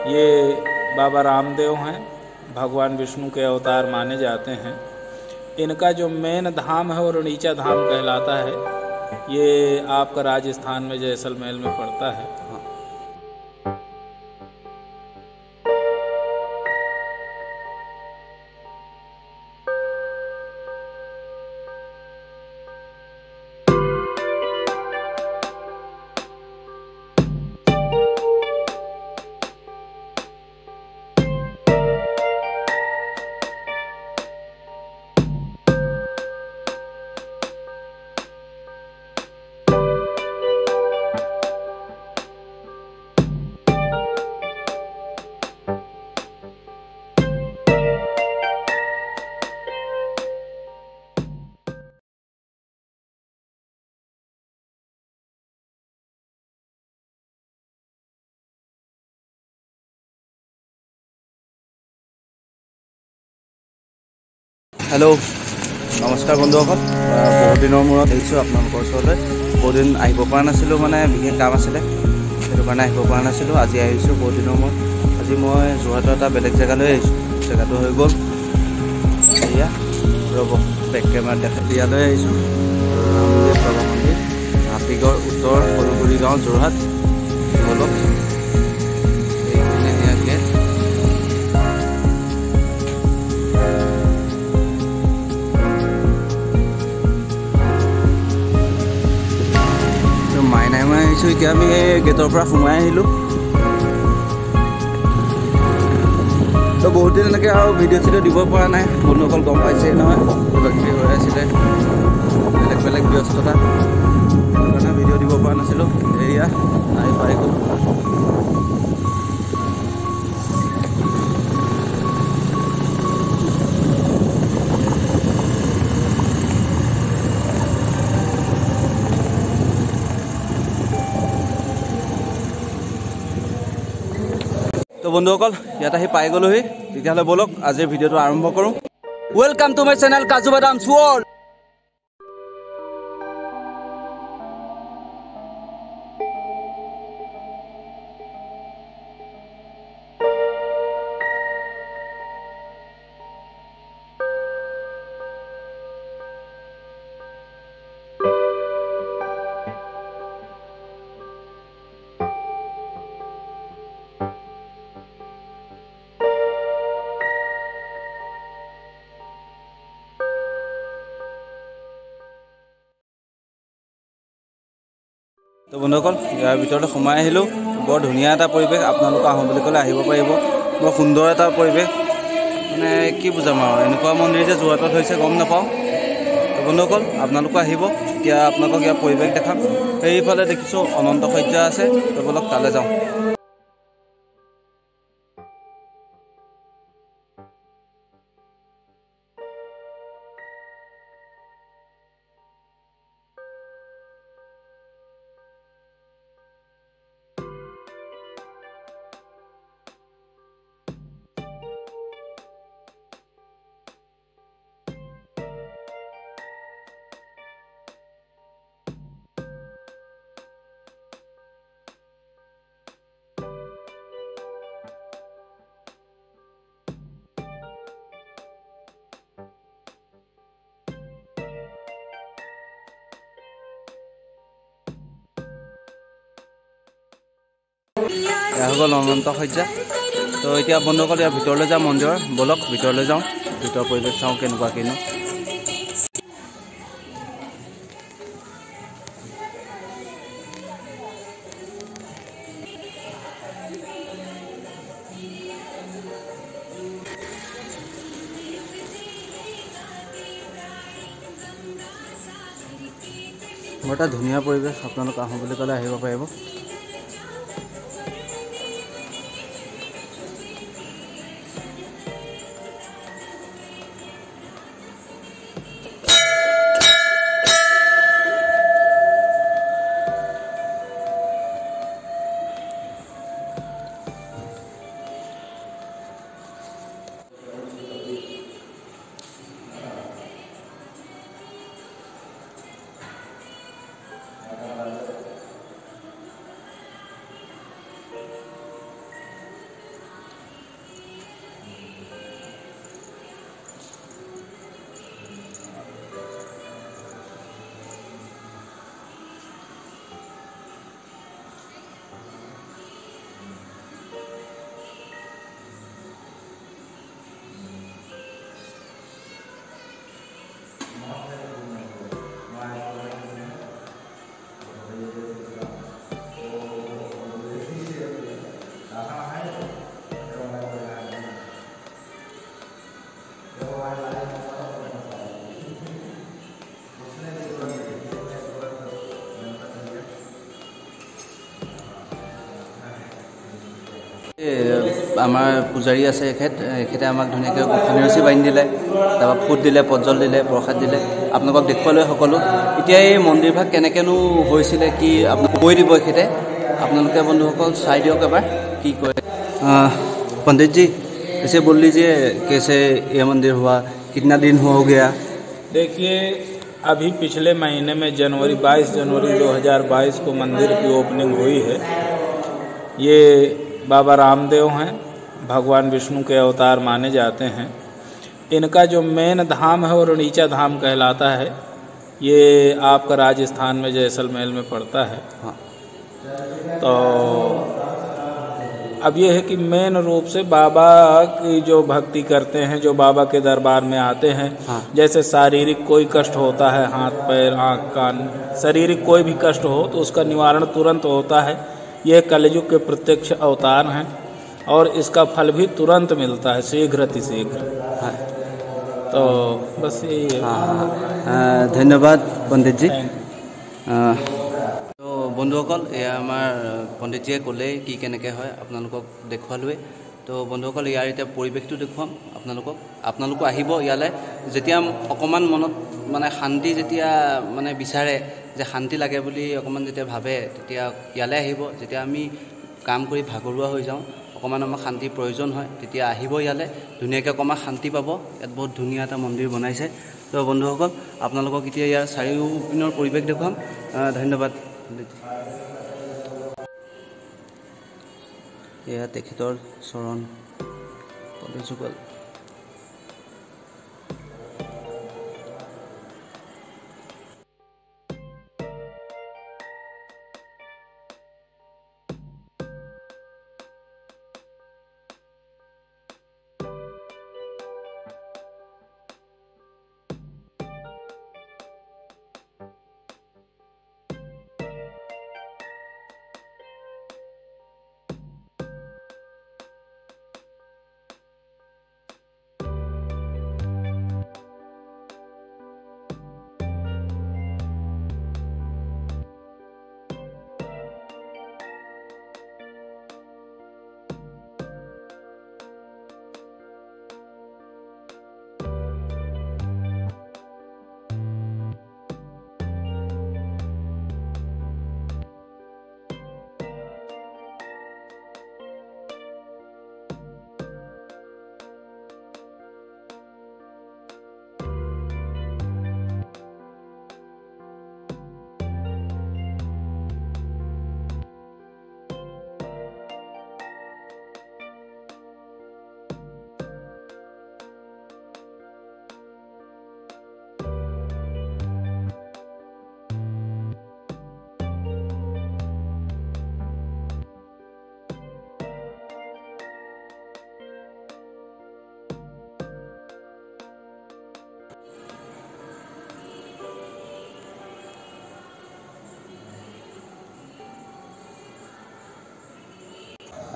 ये बाबा रामदेव हैं, भगवान विष्णु के अवतार माने जाते हैं। इनका जो मेन धाम है वो रुणीचा धाम कहलाता है। ये आपका राजस्थान में जैसलमेर में पड़ता है। हेलो नमस्कार बंधुসকল बहुत दिनर मूरत आहिছোঁ আপোনালোকৰ ওচৰলৈ। बहुत दिन আহিব পৰা নাছিলোঁ, মানে বিশেষ কাম আছিলে, সেইটো কাৰণে আহিব পৰা নাছিলোঁ। আজি আহিছোঁ বহুত দিনৰ মূৰত। আজি মই যোৰহাটৰ এটা বেলেগ জেগালৈ আহিছোঁ। জেগাটো হৈ গ'ল এয়া, ৰ'ব বেক কেমেৰাত দেখাই ইয়ালৈ আহিছোঁ। ৰামদেৱ বাবা মন্দিৰ, হাতীগড় উত্তৰ সৰুগুৰি গাঁও যোৰহাট। বলক এতিয়া আমি গেটৰ পৰা সোমাই আহিলোঁ। তো বহুত দিন এনেকৈ আৰু ভিডিঅ' চিডিঅ' দিব পৰা নাই। বন্ধুসকল গম পাইছেই নহয়, কিবা কিবি হৈ আছিলে, বেলেগ বেলেগ ব্যস্ততা, সেইটো কাৰণে ভিডিঅ' দিব পৰা নাছিলোঁ। এয়া আহি পাই গ'ল। তো বন্ধুসকল ইয়াত আহি পাই গ'লোহি। তেতিয়াহ'লে বলক আজিৰ ভিডিঅ'টো আৰম্ভ কৰোঁ। ৱেলকাম টু মাই চেনেল কাজু বাদাম ৱৰ্ল্ড। তো বন্ধুসকল ইয়াৰ ভিতৰতে সোমাই আহিলোঁ। বৰ ধুনীয়া এটা পৰিৱেশ, আপোনালোক আহোঁ বুলি ক'লে আহিব পাৰিব। বৰ সুন্দৰ এটা পৰিৱেশ, মানে কি বুজাম আৰু, এনেকুৱা মন্দিৰ যে যোৰহাটত হৈছে গম নাপাওঁ। তো বন্ধুসকল আপোনালোকো আহিব। এতিয়া আপোনালোকক ইয়াৰ পৰিৱেশ দেখাম। সেইফালে দেখিছোঁ অনন্ত সজ্জা আছে, তো বলক তালৈ যাওঁ। এয়া হৈ গ'ল অনন্ত সজ্জা। তো এতিয়া বন্ধুসকল ইয়াৰ ভিতৰলৈ যাওঁ মন্দিৰৰ, বলক ভিতৰলৈ যাওঁ, ভিতৰৰ পৰিৱেশ চাওঁ কেনেকুৱা কিনো। বৰ এটা ধুনীয়া পৰিৱেশ, আপোনালোক আহোঁ বুলি ক'লে আহিব পাৰিব। আমাৰ পূজাৰী আছে এখেতে আমাক ধুনীয়াকৈ গোঁসানী ৰছী বান্ধি দিলে, তাৰপৰা ফুট দিলে, পজ্জল দিলে, প্ৰসাদ দিলে, আপোনালোকক দেখুৱালে সকলো। এতিয়া এই মন্দিৰভাগ কেনেকৈনো হৈছিলে কি আপোনাক কৈ দিব এখেতে, আপোনালোকে বন্ধুসকল চাই দিয়ক এবাৰ কি কয়। पंडित जी इसे बोल लीजिए कैसे ये मंदिर हुआ, कितना दिन हो गया? देखिए अभी पिछले महीने में 22 जनवरी 2022 को मंदिर की ओपनिंग हुई है। ये बाबा रामदेव हैं, भगवान विष्णु के अवतार माने जाते हैं। इनका जो मेन धाम है वो रणीचा धाम कहलाता है। ये आपका राजस्थान में जैसलमेर में पड़ता है। हाँ। तो अब ये है कि मेन रूप से बाबा की जो भक्ति करते हैं, जो बाबा के दरबार में आते हैं, हाँ। जैसे शारीरिक कोई कष्ट होता है, हाथ पैर आँख कान, शारीरिक कोई भी कष्ट हो तो उसका निवारण तुरंत होता है। ये कलयुग के प्रत्यक्ष अवतार हैं और इसका फल भी तुरंत मिलता है, शीघ्र अतिशीघ्र। हाँ। तो बस यही है। हाँ, धन्यवाद पंडित जी। তো বন্ধুসকল এয়া আমাৰ পণ্ডিতজীয়ে ক'লে কি কেনেকৈ হয় আপোনালোকক দেখুৱালোৱে। তো বন্ধুসকল ইয়াৰ এতিয়া পৰিৱেশটো দেখুৱাম আপোনালোকো আহিব ইয়ালৈ। যেতিয়া অকণমান মনত মানে শান্তি যেতিয়া মানে বিচাৰে যে শান্তি লাগে বুলি অকণমান যেতিয়া ভাবে তেতিয়া ইয়ালৈ আহিব। যেতিয়া আমি কাম কৰি ভাগৰুৱা হৈ যাওঁ, অকণমান আমাক শান্তিৰ প্ৰয়োজন হয়, তেতিয়া আহিব ইয়ালৈ, ধুনীয়াকৈ অকণমান শান্তি পাব। ইয়াত বহুত ধুনীয়া এটা মন্দিৰ বনাইছে। তো বন্ধুসকল আপোনালোকক এতিয়া ইয়াৰ চাৰিওপিনৰ পৰিৱেশ দেখুৱাম। ধন্যবাদ। এয়া তেখেতৰ চৰণ পদযুগল।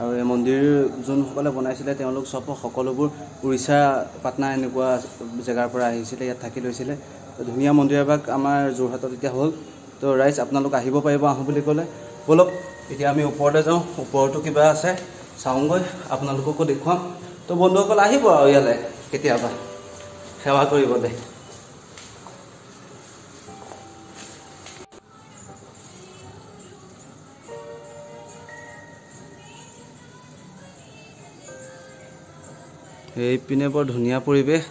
আৰু এই মন্দিৰ যোনসকলে বনাইছিলে তেওঁলোক চব সকলোবোৰ উৰিষ্যা পাটনা এনেকুৱা জেগাৰ পৰা আহিছিলে, ইয়াত থাকি লৈছিলে। ধুনীয়া মন্দিৰ এভাগ আমাৰ যোৰহাটত এতিয়া হ'ল। তো ৰাইজ আপোনালোক আহিব পাৰিব আহোঁ বুলি ক'লে। ব'লক এতিয়া আমি ওপৰলৈ যাওঁ, ওপৰতো কিবা আছে চাওঁগৈ, আপোনালোককো দেখুৱাম। তো বন্ধুসকল আহিব আৰু ইয়ালৈ কেতিয়াবা সেৱা কৰিবলৈ। এইপিনে বৰ ধুনীয়া পৰিৱেশ।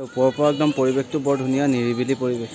ওপৰৰ পৰা একদম পৰিৱেশটো বৰ ধুনীয়া নিৰিবিলি পৰিৱেশ।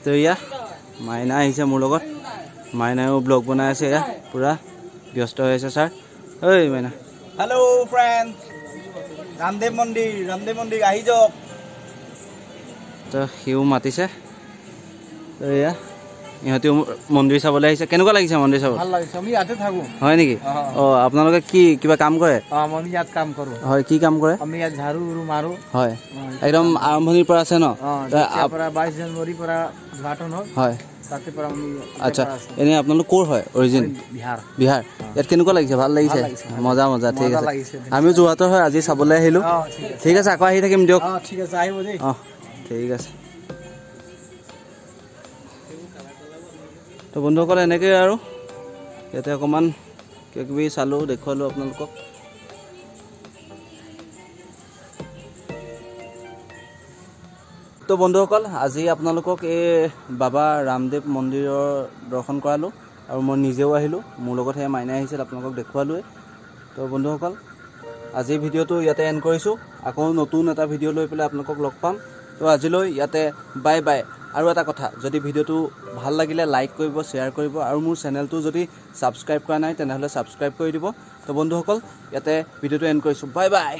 তো ইয়া মাইনা আহিছে মোৰ লগত মাইনাও ব্লগ বনাই আছে ইয়া পুৰা ব্যস্ত হৈ আছে ছাৰ ঐ মাইনা हेलो फ्रेंड रामदेव मंदिर आহি যাওক তো হিউ মাতিছে তো ইয়া ইহঁতে মন্দিৰ চাবলৈ আহিছে কেনেকুৱা লাগিছে মন্দিৰ চাব ভাল লাগিছে আমি ইয়াতে থাকো হয় নেকি আপোনালোকে কি কিবা কাম কৰে আমি ইয়াত কাম কৰো হয় কি কাম কৰে আমি ইয়াত ঝাড়ু মাৰো হয় একদম আৰম্ভণিৰ পৰা আছে ন পৰা 22 জানুৱাৰীৰ পৰা উদ্ঘাটন হ'ল হয় তাতে পৰা আমি আচ্ছা এনে আপোনালোক ক'ৰ হয় অৰিজিন বিহাৰ ইয়াত কেনেকুৱা লাগিছে ভাল লাগিছে মজা ঠিক আছে আমিও যোৰহাটৰ হয় আজি চাবলৈ আহিলো ঠিক আছে আকৌ আহি থাকিম দিয়ক ঠিক আছে আহিব দেই ঠিক আছে তো বন্ধুসকল এনেকৈ আৰু ইয়াতে অকণমান কিবা কিবি চালোঁ দেখুৱালোঁ আপোনালোকক তো বন্ধুসকল আজি আপোনালোকক এই বাবা ৰামদেৱ মন্দিৰৰ দৰ্শন কৰালোঁ আৰু মই নিজেও আহিলোঁ মোৰ লগত সেই মাইনা আহিছিল আপোনালোকক দেখুৱালোৱে তো বন্ধুসকল আজি ভিডিঅ'টো ইয়াতে এণ্ড কৰিছোঁ আকৌ নতুন এটা ভিডিঅ' লৈ পেলাই আপোনালোকক লগ পাম তো আজিলৈ ইয়াতে বাই বাই আৰু এটা কথা যদি ভিডিঅ'টো ভাল লাগিলে লাইক কৰিব শ্বেয়াৰ কৰিব আৰু মোৰ চেনেলটো যদি ছাবস্ক্ৰাইব কৰা নাই তেনেহ'লে ছাবস্ক্ৰাইব কৰি দিব তো বন্ধুসকল ইয়াতে ভিডিঅ'টো এণ্ড কৰিছোঁ বাই বাই